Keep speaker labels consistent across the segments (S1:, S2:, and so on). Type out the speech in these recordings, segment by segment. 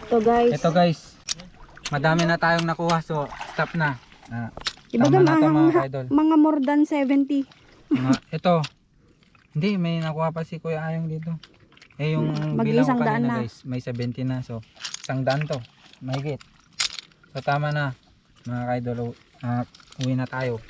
S1: Ito guys, madami na tayong nakuha, so stop na.
S2: Ibaga
S1: Tama na to mga kaidol.
S2: mga more than 70.
S1: Ito, hindi, may nakuha pa si Kuya Ayong dito. Yung bilang ko kanina guys, may 70 na, so 100 to, mahigit. So tama na mga kaidol, uwi na tayo.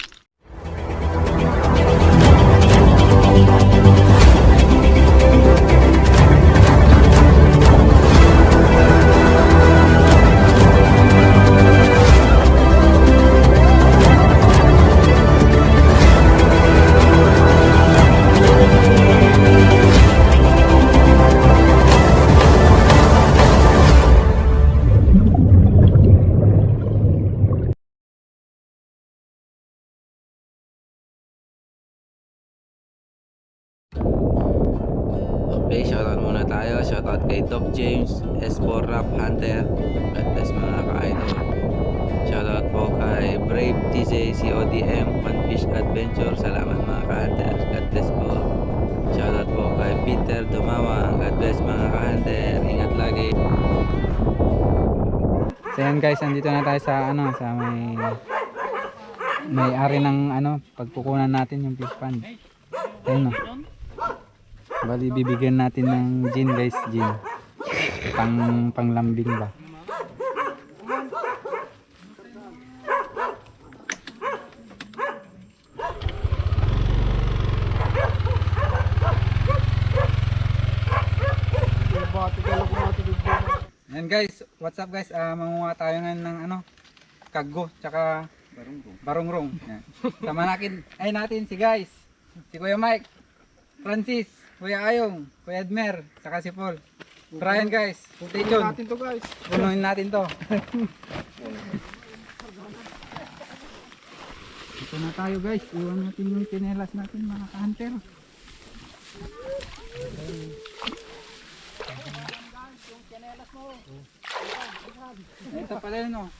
S3: Okay, shoutout muna tayo. Shoutout kay Doc James, S4 Rap Hunter. God bless mga ka-idol. Shoutout po kay Brave DJ CODM Funfish Adventure. Salamat mga ka-hunter. God bless po. Shoutout po kay Peter Dumawang. God bless mga ka-hunter. Ingat lagi.
S1: So yan guys, andito na tayo sa sa may ari ng pagkukunan natin yung fish pond. Ayun, bali bibigyan natin ng gin guys, gin. Panglambing ba? Yan guys, what's up guys? Manguha tayo ngayon ng kaggo tsaka barongrong. Yan. Sama natin si guys. Si Kuya Mike, Francis, Kuya Ayong, Kuya Edmer, saka si Paul. Brian guys, stay tuned. Punuin natin to guys. Punuin natin to. Ito na tayo guys. Iwan natin yung tsinelas natin mga ka-hunter. Ito pala yun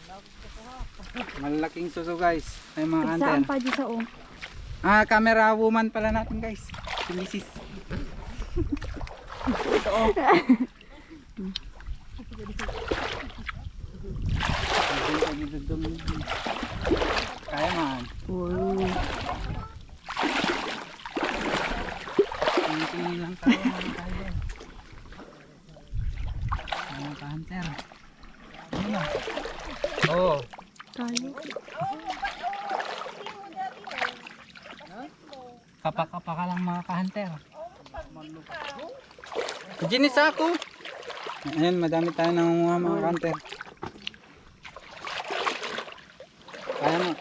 S1: malaking suso guys. Ay mga hunter.
S2: Saan pa di sa o?
S1: Camera woman pala natin guys. Si Mrs. Ito kaya man. Tingin lang tayo mga ka-hunter. Oo.
S2: Tayo.
S1: Kapa-kapa ka lang mga ka-hunter. Ginis ako. Ayun, madami tayo nangunguha mga ka-hunter. Kaya mo.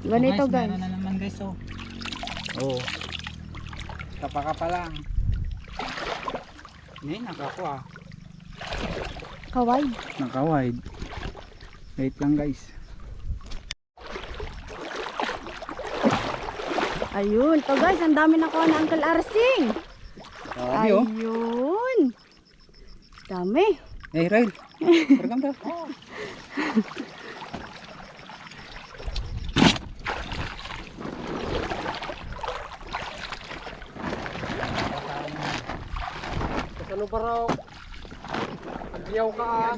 S2: Ganito guys.
S1: Meron na naman guys Oo. Kapa-kapa lang. Hindi, nakakuha.
S2: Kaway.
S1: Naka-wide. Wait lang guys.
S2: Ayun, to guys, ang dami nakuha na Uncle Arsing.
S1: Grabe
S2: Ayun. Dami.
S1: Rail. Pergam daw. Ano ba raw? Pagyaw ka.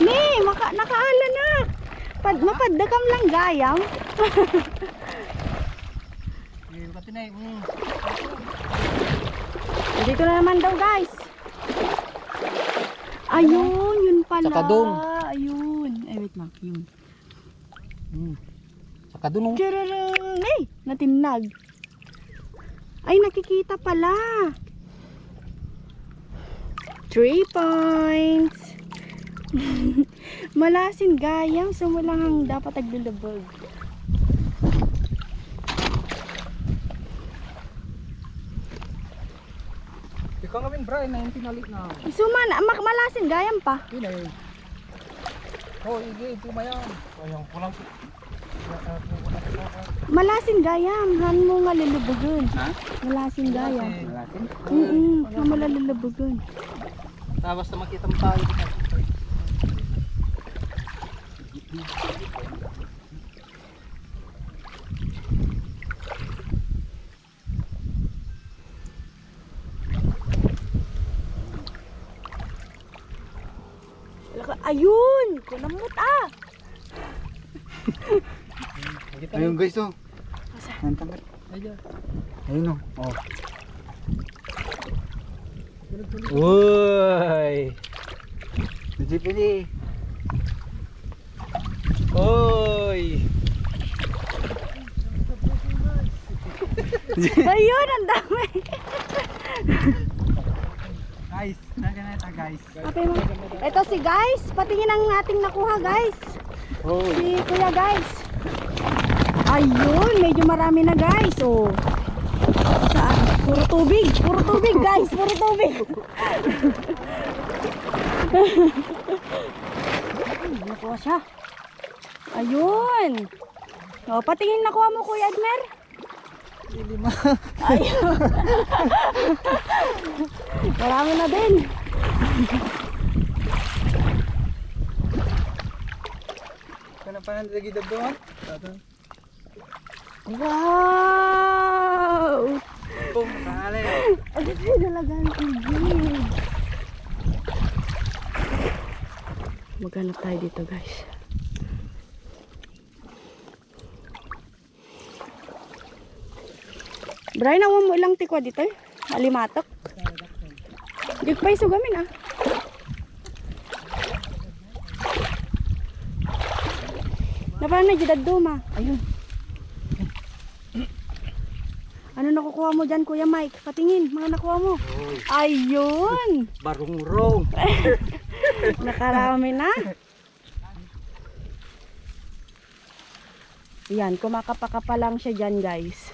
S2: Ni, nakaala na. Mapadakam lang gayam. Dito na naman daw guys. Ayun, yun pala.
S1: Saka doon.
S2: Ayun. Ay wait lang, yun.
S1: Saka doon.
S2: Chararang! Ay, natinag. Ay, nakikita pala. 3 points. Malasin gayam, so mulang dapat taglulubog.
S1: Ikaw nga Brian na yung pinalit na.
S2: Suman, malasin gayam pa.
S1: Hindi. Oh, ige, tumayan. Ayang kulang.
S2: Malasin gayam, han mo nga lulubugon.
S1: Ha?
S2: Malasin gayam.
S1: Malasin?
S2: Han mo lulubugon.
S1: Tapos na makita mo tayo.
S2: Ayun! Kunamot ah!
S1: Ayun guys oh. Ang tangkat. Ayun oh. Oh. Uy! Pili. Oy!
S2: Ayun! Ang dami!
S1: Guys, naganeta guys.
S2: Okay, ito si guys. Patingin ang ating nakuha guys.
S1: Oh.
S2: Si kuya guys. Ayun! Medyo marami na guys. Oh. Saan? Puro tubig. Puro tubig guys. Puro tubig. Nakuha siya. Ayun. O, patingin nakuha mo Kuya Admer.
S1: Lima.
S2: Ayun. Marami na din.
S1: Kana pa nang lagi doon?
S2: Wow!
S1: Boom, kale.
S2: Ang ganda talaga ang tubig. Maghanap tayo dito guys. Brian, awan mo ilang tikwa dito eh. Alimatok. Di pa isugamin ah. Napaano na dyan duma. Ayun. Ano nakukuha mo dyan Kuya Mike? Patingin, mga nakuha mo. Ayun.
S1: Barong-rong.
S2: Nakarami na. Yan, kumakapa-kapa lang siya dyan guys.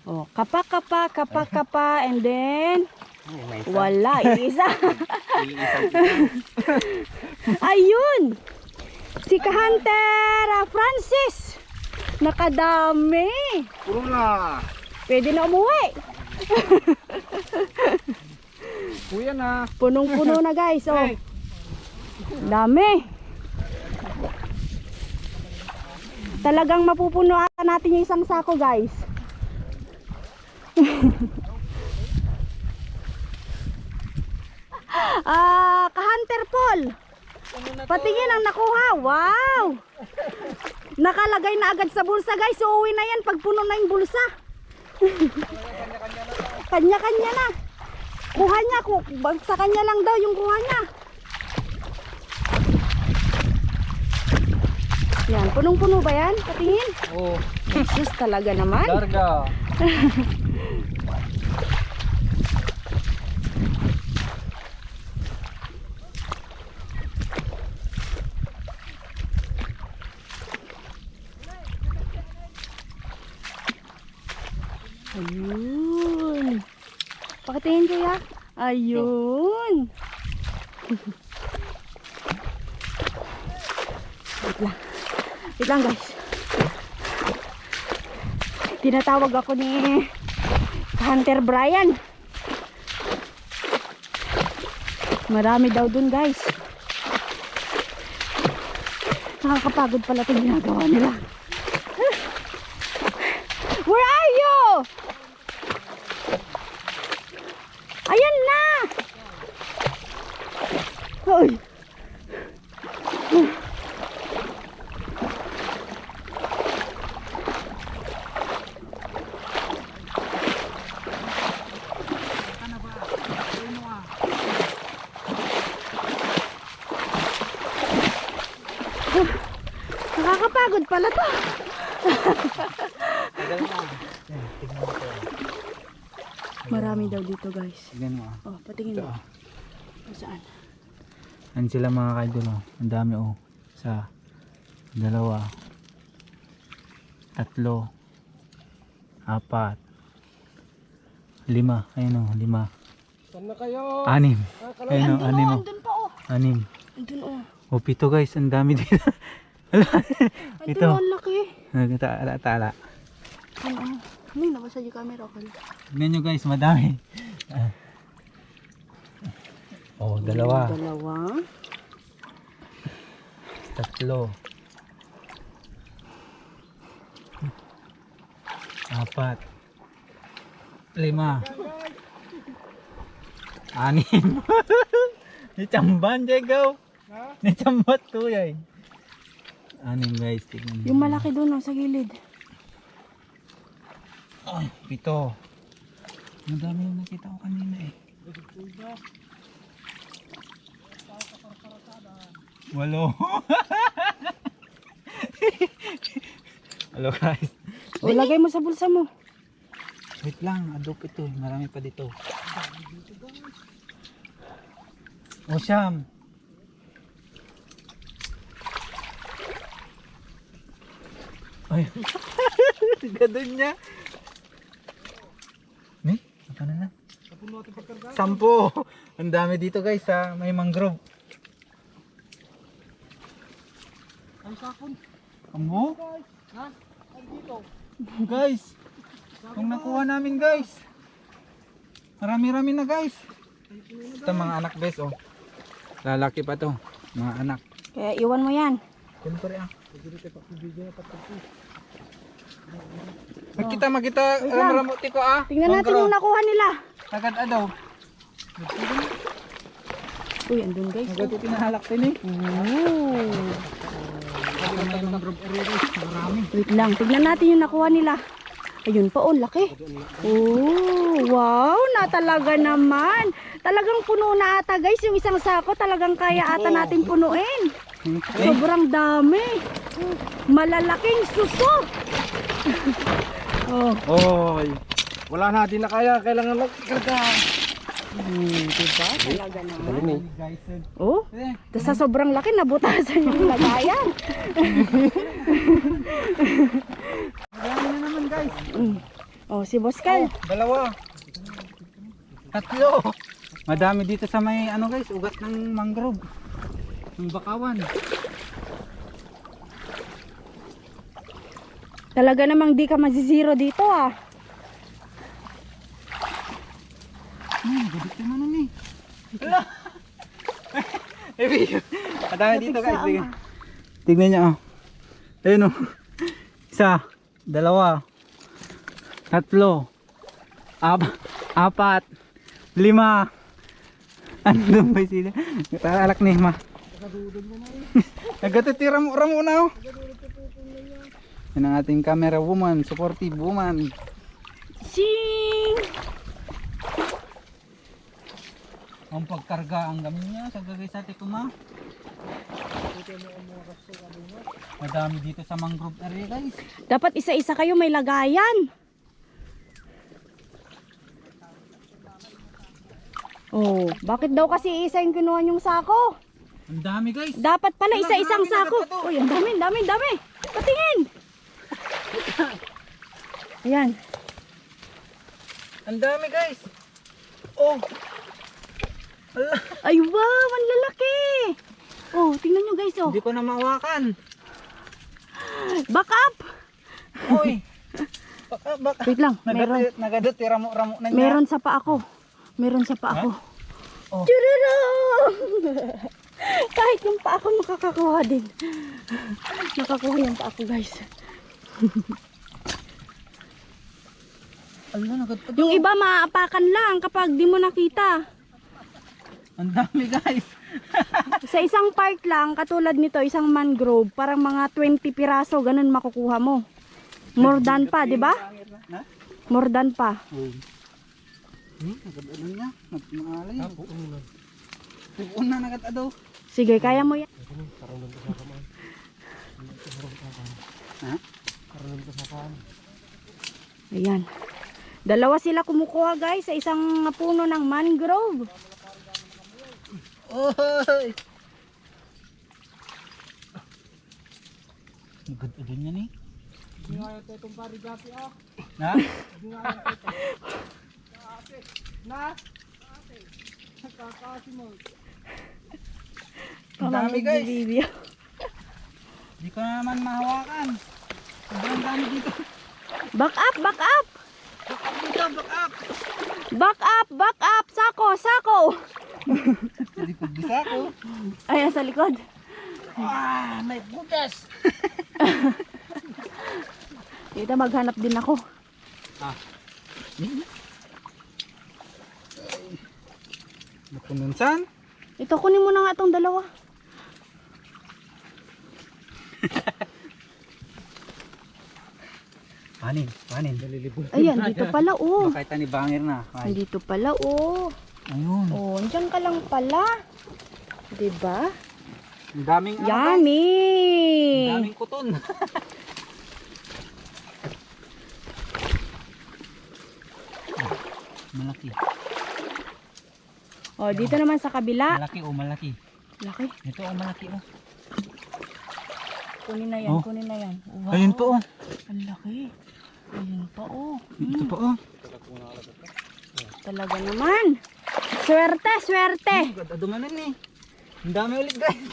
S2: Oh, kapa-kapa, kapa-kapa, and then wala, isa. Ayun. Si Ka-Hunter Francis. Nakadami.
S1: Puro na.
S2: Pwede na umuwi.
S1: Kuya na.
S2: Punong-puno na guys. Oh. Dami. Talagang mapupuno ata natin yung isang sako guys. Ka-Hunter Paul. Patingin ang nakuha. Wow. Nakalagay na agad sa bulsa guys. So uwi na yan pag puno na yung bulsa. Kanya-kanya na. Kuha niya. Sa kanya lang daw yung kuha niya. Yan, punong-puno ba yan? Patingin.
S1: Oh,
S2: Jesus talaga naman.
S1: larga.
S2: Ayun. Pakitingin kuya. Ayun. Wait lang. Wait lang guys. Tinatawag ako ni Hunter Brian. Marami daw dun guys. Nakakapagod pala itong ginagawa nila. Where are you? Ayan na! Hoy! Nakakapagod pala to.
S1: Tagal na.
S2: Marami daw dito guys.
S1: Tignan mo ah.
S2: Oh, patingin
S1: Ito
S2: mo.
S1: ah.
S2: Saan?
S1: Yan sila mga kaidol oh. Ang dami oh. Isa, dalawa, tatlo, apat, lima. Ayun oh, lima.
S4: Saan na kayo?
S1: Anim. Ayun oh, anim oh.
S2: Andun pa oh.
S1: Anim.
S2: Andun oh.
S1: Oh, pito guys. Ang dami dito.
S2: Andun
S1: Ito.
S2: oh, ang laki.
S1: Tala.
S2: Ano? May nabasa yung camera ko.
S1: Tignan nyo guys, madami. Oh, dalawa,
S2: Dalawa.
S1: tatlo, apat, lima, anim. Di chamban, Diego. Nasambat to yay. Anim guys, tignan niyo.
S2: Yung malaki doon sa gilid.
S1: Ay, 7. Madami yung nakita ko kanina eh. 8. Hello guys.
S2: O, lagay mo sa bulsa mo.
S1: Wait lang, adopt ito. Marami pa dito. O siyam. Ay. Gadon niya. Ni, apa na? 10. Ang dami dito guys sa may mangrove. Ang sakon. Ambo? Ha? Dito. Guys. Yung nakuha namin guys. Marami-rami na guys. Ito mga anak guys oh. Lalaki pa to. Mga anak.
S2: Kaya iwan mo yan.
S1: Siyempre ah. Magkita ramo-ramuti ko ah.
S2: Tingnan natin yung nakuha nila.
S1: Tagad adaw.
S2: Uy, andun guys.
S1: Magati pinahalak din eh.
S2: Oh.
S1: May mangrove area guys. Marami.
S2: Wait lang, tignan natin yung nakuha nila. Ayun pa, oh, laki. Oh, wow, na talaga naman. Talagang puno na ata guys, yung isang sako talagang kaya ata natin punuin. Sobrang dami. Malalaking suso. Oh.
S1: Oy. Wala na, di na kaya. Kailangan magkarga.
S2: Diba? Talaga naman.
S1: Guys,
S2: Oh, tas sa sobrang laki, nabutasan yung lagayan.
S1: marami na naman guys.
S2: Oh, si Boss Kyle.
S1: 2. 3. Madami dito sa may ano guys, ugat ng mangrove. Ng bakawan.
S2: Talaga namang di ka mazizero dito ah.
S1: Gudit naman nun eh. Hala! Madami dito guys. Sige. Tignan nyo oh. Ayun oh. 1, 2, 3, 4, 5. Andun ba sila? Alak ni ma. Nagatitira mo na oh. Yan ang ating camera woman, supportive woman.
S2: Sing!
S1: Ang pagkarga ang gamin niya sa gagay sa tiko ma. Madami dito sa mangrove area guys.
S2: Dapat isa-isa kayo may lagayan. Oh, bakit daw kasi isa yung kinuha yung sako?
S1: Ang dami guys.
S2: Dapat pala
S1: Wala,
S2: isa-isang
S1: marami
S2: sako.
S1: na to.
S2: Uy, ang dami, dami, dami. Patingin. Ayan.
S1: Ang dami guys. Oh. Hala.
S2: Ay, wow, ang lalaki. Oh, tingnan nyo guys, oh.
S1: Hindi ko na mahawakan.
S2: Back up.
S1: Oy. Baka.
S2: Wait lang, meron.
S1: Nagadot, ramo-ramo na niya.
S2: Meron sa pa ako. Meron sa pa ako.
S1: Oh.
S2: Chururong! Kahit yung pa ako makakakuha din. Nakakuha yung pa ako guys.
S1: Ala, nagadot.
S2: Yung iba maaapakan lang kapag di mo nakita.
S1: Ang dami guys.
S2: Sa isang part lang, katulad nito, isang mangrove, parang mga 20 piraso, ganun makukuha mo. More than pa, di ba?
S1: Ha?
S2: More than pa.
S1: Nagadot niya. Nagmaalay. Puun na nagadot.
S2: Sige, kaya mo yan.
S1: Ha?
S2: Ayan. Dalawa sila kumukuha guys sa isang puno ng mangrove.
S1: Oy. Nagadot niya ni. Ha? Ang dami guys.
S2: Video.
S1: Hindi ko na naman mahawakan. Sobrang dami dito.
S2: Back up, back up.
S1: Dito, back up.
S2: Back up, back up. Sako, sako.
S1: Sa likod bisa ko.
S2: Ayan sa likod.
S1: Ah, may butas.
S2: Dito maghanap din ako.
S1: Ah. Napununsan?
S2: Ito, kunin mo na nga itong dalawa.
S1: Panin.
S2: Ayan, dito pala oh.
S1: Bakit ni bangir na. Ay.
S2: Dito pala oh.
S1: Ayun.
S2: Oh, andyan ka lang pala. Diba?
S1: Ang daming ano, guys.
S2: Yummy!
S1: Ang daming kuton. Malaki.
S2: Oh, dito naman sa kabila.
S1: Malaki oh, malaki.
S2: Laki.
S1: Ito oh, malaki oh.
S2: Kunin na yan,
S1: Oh.
S2: kunin na yan. Wow.
S1: Ayun po oh.
S2: Ang laki. Ayun pa oh.
S1: Ito po oh.
S2: Talaga naman. Swerte, swerte.
S1: Ganda dumanan eh. Ang dami ulit guys.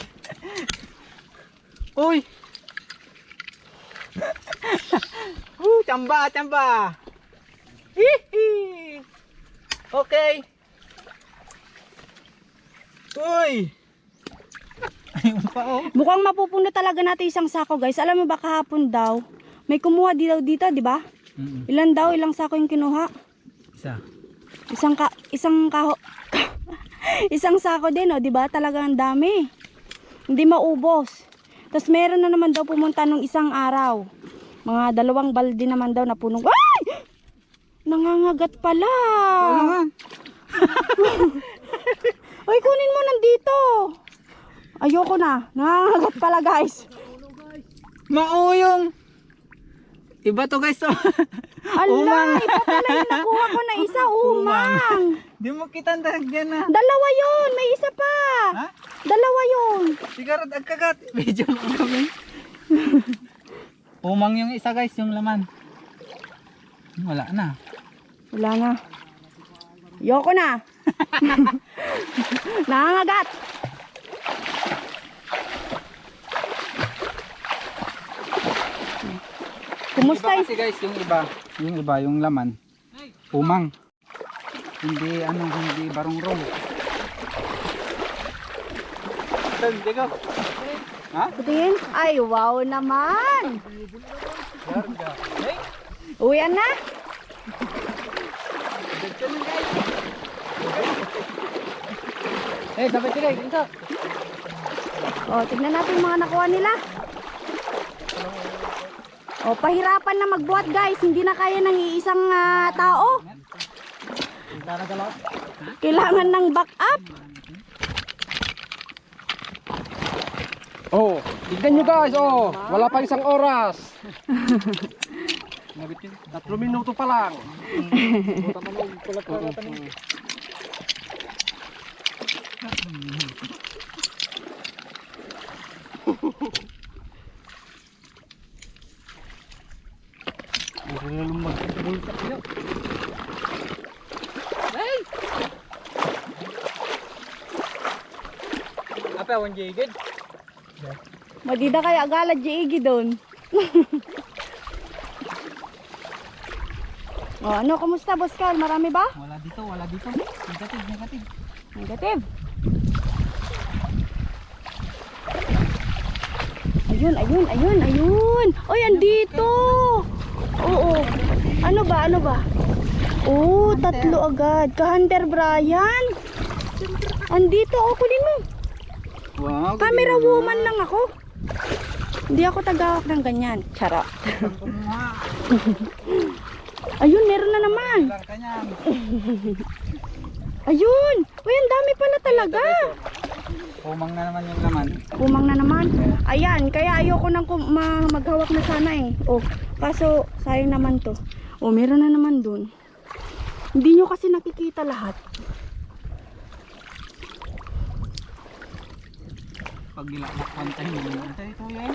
S1: Uy. Chamba, chamba. Hihi. Okay. Uy. Ayun pa oh.
S2: Mukhang mapupuno talaga natin isang sako guys. Alam mo ba kahapon daw, may kumuha dito, di ba? Ilan daw, ilang sako yung kinuha?
S1: Isa.
S2: Isang sako din, oh, 'di ba? Talagang dami. Hindi maubos. Tapos meron na naman daw pumunta nung isang araw. Mga 2 balde naman daw na punong. Ay! Nangangagat pala. Ay, kunin mo nandito. Ayoko na. Nangangagat pala, guys.
S1: Mauyong. Iba to guys oh.
S2: Ala, iba pala yung nakuha ko na isa, umang.
S1: Di mo kita dagyan na.
S2: 2 yun, may isa pa.
S1: Ha?
S2: 2 yun.
S1: Siguro agkagat. Medyo makami. Umang yung isa guys, yung laman. Wala na.
S2: Wala na. Ayoko na. Nangangagat. Kumusta
S1: Iba kasi guys, yung iba, yung laman. Umang. Hindi barong-rong. Digo. Ha?
S2: Tingin? Ay, wow naman. Uwian na?
S1: Dapat sila, dito.
S2: O, tignan natin yung mga nakuha nila. O, pahirapan na magbuhat guys. Hindi na kaya ng iisang tao. Kailangan ng backup.
S4: Oh, tignan nyo guys, oh, wala pa isang oras. 3 minuto pa lang.
S1: Apa, wan jigid?
S2: Madida kaya agala jiigi doon. O, ano, kumusta boss Carl? Marami ba?
S1: Wala dito. Negative.
S2: Negative. Ayun. Oy, andito. Oo. Ano ba? Oh, 3 agad. Ka-Hunter Brian. Andito, kunin mo.
S1: Wow.
S2: Camera woman lang ako. Hindi ako tagawak ng ganyan. Charot. Ayun, meron na naman. Ayun. Uy, ang dami pala talaga.
S1: Umang na naman yung laman.
S2: Umang na naman. Ayan, kaya ayoko nang maghawak na sana eh. Oh, kaso sayang naman to. Oh, meron na naman dun. Hindi nyo kasi nakikita lahat.
S1: Pag nilakbakpan tayo, ito yan.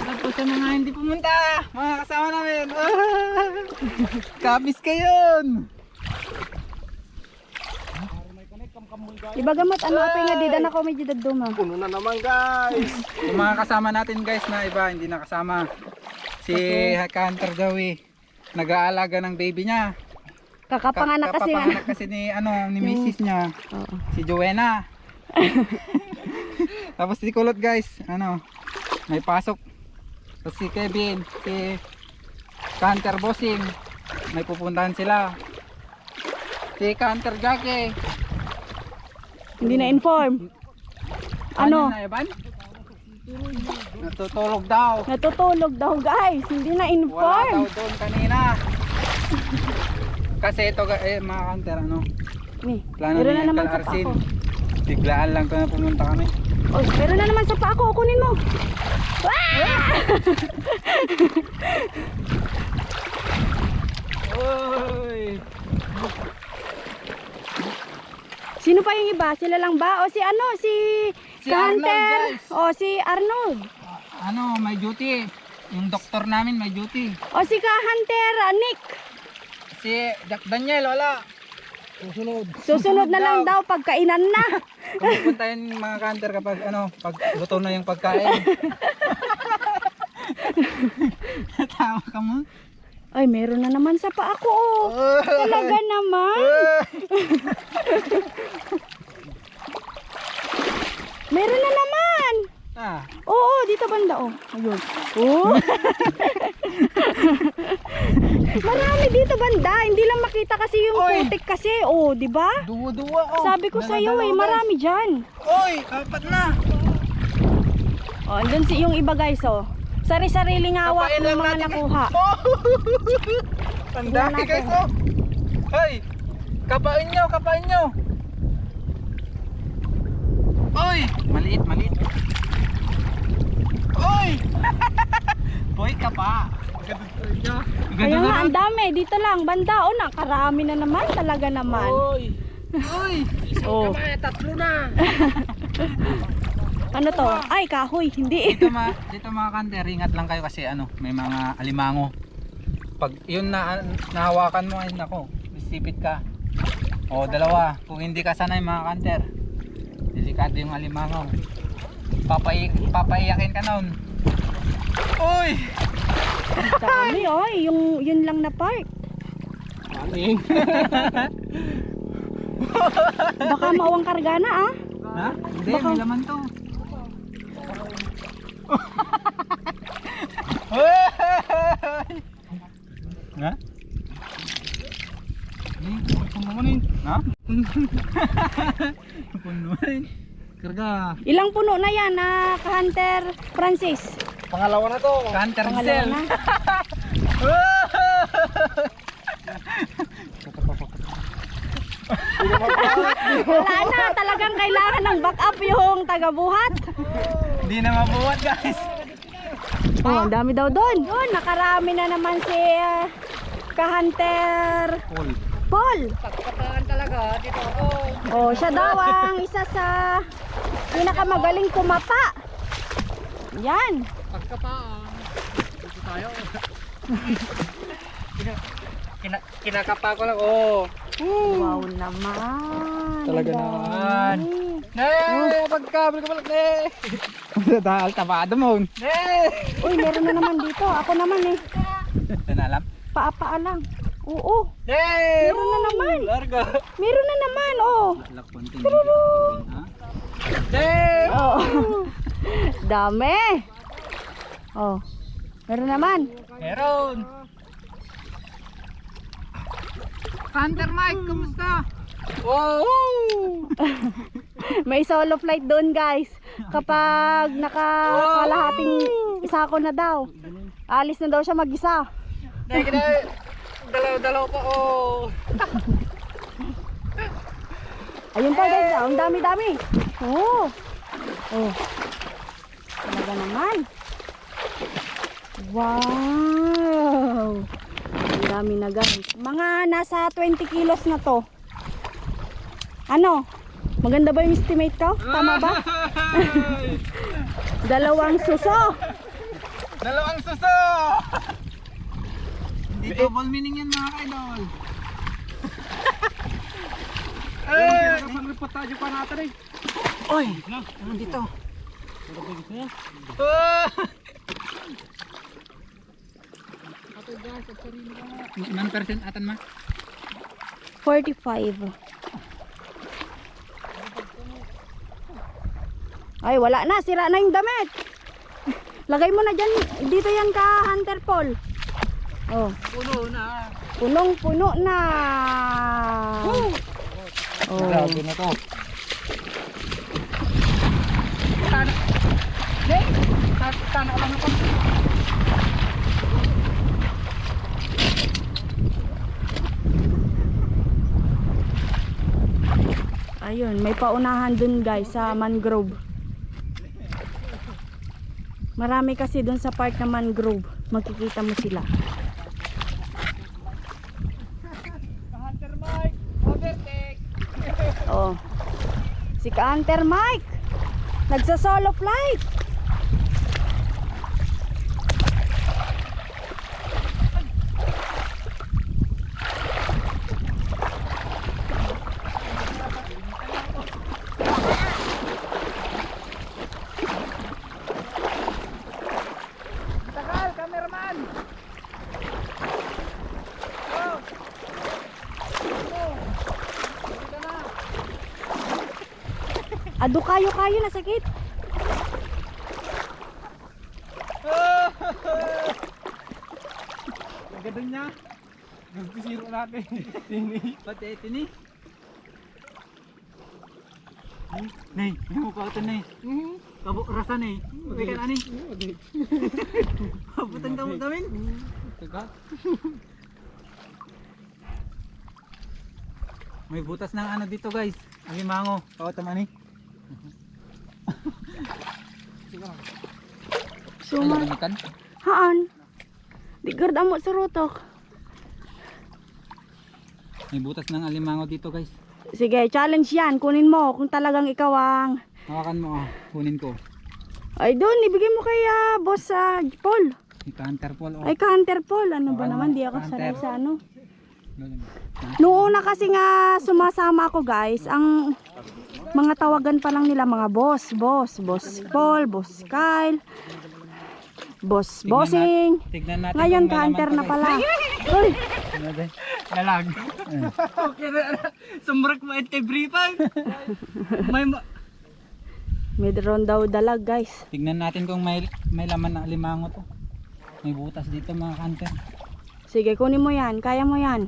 S1: Tapos sa mga hindi pumunta, mga kasama namin. Kapis kayon.
S2: Iba gamot, ano pa nga di na ako medyo dagduma.
S4: Puno na naman guys.
S1: Yung mga kasama natin guys na iba, hindi nakasama. Si Hunter Joey, nag-aalaga ng baby niya.
S2: Kakapanganak kasi nga.
S1: Kakapanganak kasi ni misis niya.
S2: Oo.
S1: Si Joanna. Tapos si Kulot guys, may pasok. Tapos si Kevin, si Hunter Bossing, may pupuntahan sila. Si Hunter Jackie,
S2: Hindi na inform. Ano?
S1: Na, Evan? Natutulog daw.
S2: Natutulog daw guys. Hindi na
S1: Wala
S2: inform.
S1: daw doon kanina. Kasi ito mga hunter ano.
S2: Ni,
S1: Plano
S2: meron
S1: ni
S2: na naman
S1: Uncle
S2: sa pa
S1: Arsin.
S2: ako.
S1: Biglaan lang to na pumunta kami.
S2: Oh, meron na naman sa pa ako. Kunin mo.
S1: Oy!
S2: Sino pa yung iba? Sila lang ba? O si ano? Si
S1: Si Arnold,
S2: Hunter?
S1: guys.
S2: O si Arnold?
S1: Ano, may duty. Yung doktor namin may duty.
S2: O si Hunter Nick?
S1: Si Daniel, wala.
S2: Susunod na lang daw pagkainan na.
S1: Pupunta yung mga hunter kapag ano, pag luto na yung pagkain. Tawa ka mo?
S2: Ay, meron na naman sa pa ako. Oh. Talaga naman. Meron na naman.
S1: Ah,
S2: Oo, dito banda oh. Ayun. Oh. Marami dito banda. Hindi lang makita kasi yung
S1: Oy.
S2: putik kasi. Oh, di ba?
S1: duwa-duwa oh.
S2: Sabi ko sa iyo eh, marami diyan.
S1: Oy, apat na.
S2: Oh, andun si yung iba guys oh. Sari-sariling hawak
S1: Kapain
S2: ng
S1: lang
S2: mga
S1: natin.
S2: nakuha.
S1: Oh. Ang dami
S2: natin.
S1: guys oh. Hoy, kapain nyo, kapain nyo. Oy, maliit, maliit. Oy! Boy ka pa.
S2: Kaya nga, ang dami. Dito lang, banda. Oh, nakarami na naman. Talaga naman.
S1: Oy!
S2: Oh.
S4: Tatlo na.
S2: Ano to? Ay, kahoy. Hindi.
S1: Dito mga kanter, ingat lang kayo kasi ano, may mga alimango. Pag yun na nahawakan mo ay nako, isipit ka. O dalawa, kung hindi ka sanay mga kanter, delikado yung alimango. Papaiyakin ka nun. Uy!
S2: Dami, oh. Yun lang na part.
S4: Aning.
S2: Baka mawang karga na, ah.
S1: Ha? Hindi, may laman to. Ha? Puno mo rin. Ha? Puno mo rin. Karga.
S2: Ilang puno na yan, ka-Hunter Francis?
S4: Pangalawa na to.
S1: Hunter
S2: Pangalawa
S1: Diesel.
S2: na. Wala na. Talagang kailangan ng backup yung taga-buhat.
S1: Hindi na mabuhat guys.
S2: Oh, ang dami daw doon. Doon, nakarami na naman si ka-Hunter
S1: Cool.
S2: Paul.
S4: Pagkataan talaga dito ako.
S2: Oh, siya daw ang isa sa pinakamagaling kumapa. Yan.
S4: Pagkataan. Dito tayo. Kinakapa ko lang. Oh.
S2: Wow naman.
S1: Talaga
S2: Ang
S1: naman.
S2: dami.
S1: Pagkabal ka pala. Dahil tabado mo.
S2: Uy, meron na naman dito. Ako naman eh.
S1: Ito na alam.
S2: Paa lang. Oo. Meron na naman.
S1: Larga.
S2: Meron na naman, oh.
S1: Lakpuntin.
S2: Oh. Dami. Oh. Meron naman.
S1: Meron. Hunter Mike, kumusta? Wow!
S2: May solo flight doon, guys. Kapag nakakalahating isa ko na daw. Alis na daw siya mag-isa.
S4: Dalaw-dalaw pa. Oh.
S2: Ayun pa guys, ang dami-dami. Oh. Oh. Talaga naman. Wow. Ang dami na guys. Mga nasa 20 kilos na to. Ano? Maganda ba yung estimate ko? Tama ba? Dalawang suso.
S1: Dalawang suso! Hindi double meaning yan mga kaidol.
S4: Kapag-report tayo pa natin eh.
S1: Oy! Ano dito? Ilang percent atan ma?
S2: 45. Ay, wala na. Sira na yung damit. Lagay mo na dyan. Dito yan ka, Hunter Paul. Oh.
S1: Puno na.
S2: Punong-puno na. Oh.
S1: Grabe na to.
S4: Tana. Deng! Tana lang ako.
S2: Ayun, may paunahan dun guys sa mangrove. Marami kasi dun sa part na mangrove. Makikita mo sila.
S4: Hunter Mike, overtake.
S2: Oh. Si Hunter Mike. Nagsa-solo flight.
S4: Tagal, cameraman. Oh. Dito na.
S2: Ado kayo na sakit.
S1: Ang ganda niya. Nagpisiro natin. Pati ito ni. Nay, may mukha ito nay. Kabo rasa nay. Pagay ka na ni. Kabutan ka mo gamin. Teka. May butas ng ano dito guys. Alimango. Kawat naman ni.
S2: Suma. Haan. Di gard amo sa rutok.
S1: May butas ng alimango dito guys.
S2: Sige, challenge yan. Kunin mo kung talagang ikaw ang...
S1: Hawakan mo kunin ko.
S2: Ay doon, ibigay mo kay boss Paul.
S1: Ika-hunter Paul.
S2: Ay, ka-Hunter Paul. Ano ba
S1: Oo,
S2: naman? Di ako
S1: ka-hunter.
S2: sanay sa ano. Noong una kasi nga sumasama ako guys, ang mga tawagan pa lang nila mga boss Paul, boss Kyle, boss Bossing.
S1: Tignan natin.
S2: Ngayon
S1: kung
S2: ka-Hunter
S1: malaman
S2: na
S1: to,
S2: pala.
S1: guys.
S2: Uy,
S1: Ano dyan?
S4: Lalag. Okay na. Sumrak mo at kay briefan.
S2: may drone daw dalag guys.
S1: Tignan natin kung may laman na alimango to. May butas dito mga hunter.
S2: Sige, kunin mo yan. Kaya mo yan.